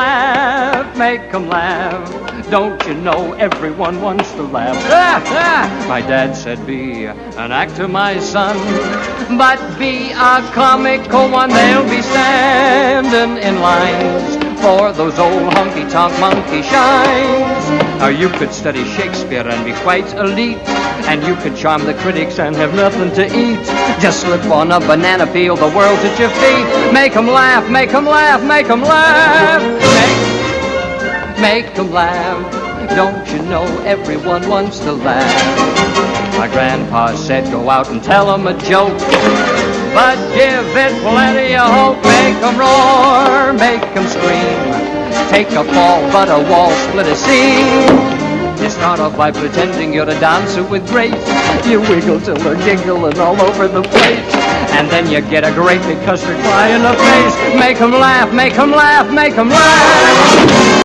laugh, make 'em laugh. Don't you know everyone wants to laugh? My dad said, be an actor, my son, but be a comical one. They'll be standing in lines for those old honky-tonk monkey shines. Or you could study Shakespeare and be quite elite, and you could charm the critics and have nothing to eat. Just slip on a banana peel, the world's at your feet. Make 'em laugh, make 'em laugh, make 'em laugh. Make 'em laugh. Don't you know everyone wants to laugh? My grandpa said go out and tell 'em a joke, but give it plenty of hope. Make 'em roar, make 'em scream. Take a fall, but a wall split a seam. You start off by pretending you're a dancer with grace. You wiggle till they're giggling all over the place. And then you get a great big custard pie in the face. Make 'em laugh, make 'em laugh, make 'em laugh.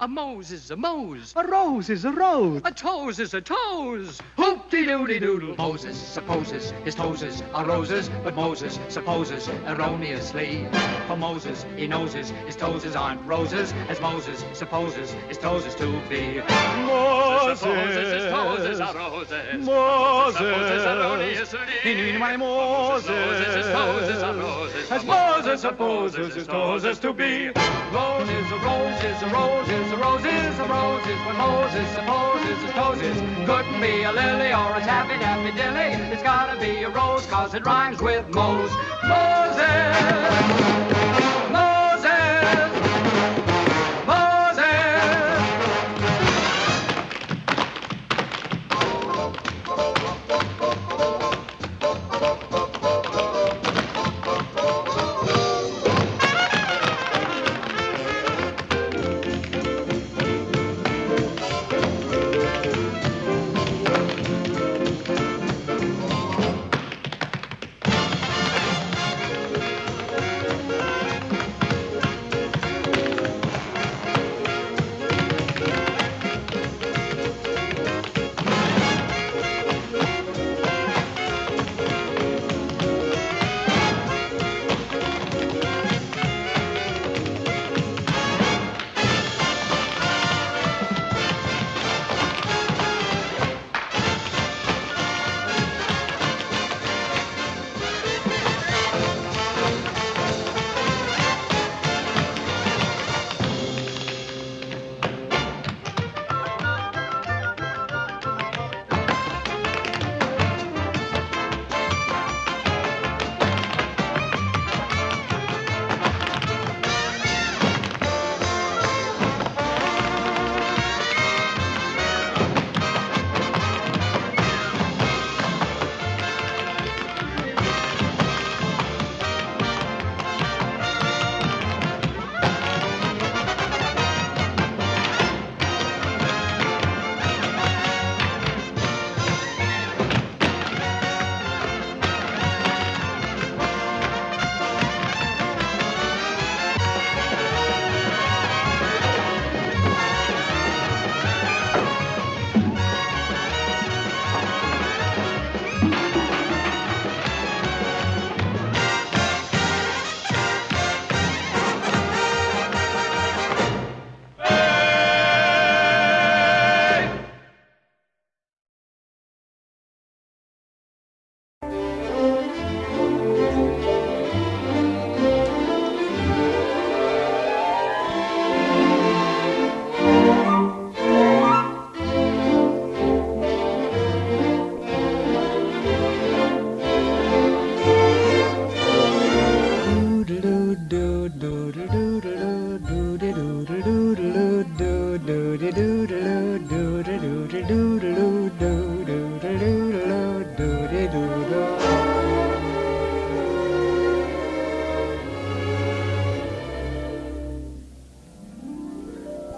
A Mose is a Mose. A rose is a rose. A toes is a toes. Hoop-de-doody-doodle. Moses supposes his toes are roses, but Moses supposes erroneously. For Moses, he knows his toes aren't roses, as Moses supposes his toes to be. Moses supposes his toes are roses. Moses supposes erroneously. He knew my Moses His toes are roses, as Moses supposes his toes to be. Rose is a rose is a rose is a rose is a rose is what Moses supposes his toes is. Couldn't be a lily or a taffy daffy dilly. It's gotta be a rose 'cause it rhymes with Mose. Moses! Moses! Moses!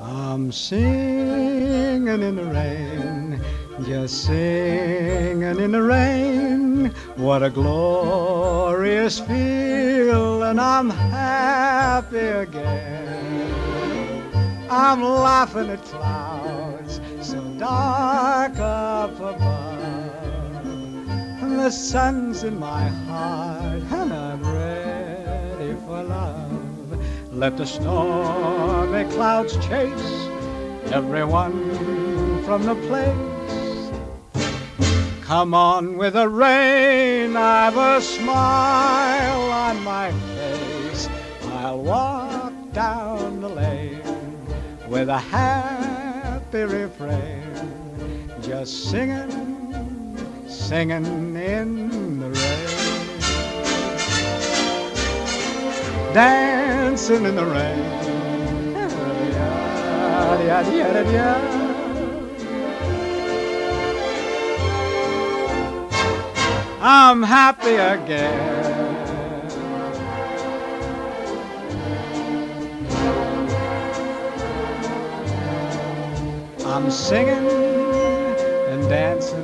I'm singing in the rain, just singing in the rain. What a glorious feeling, I'm happy again. I'm laughing at clouds so dark up above, and the sun's in my heart and I'm ready for love. Let the stormy clouds chase everyone from the place. Come on with the rain, I've a smile on my face. I'll walk down the lane with a happy refrain, just singing, singing in the rain. Dancing in the rain. I'm happy again. I'm singing and dancing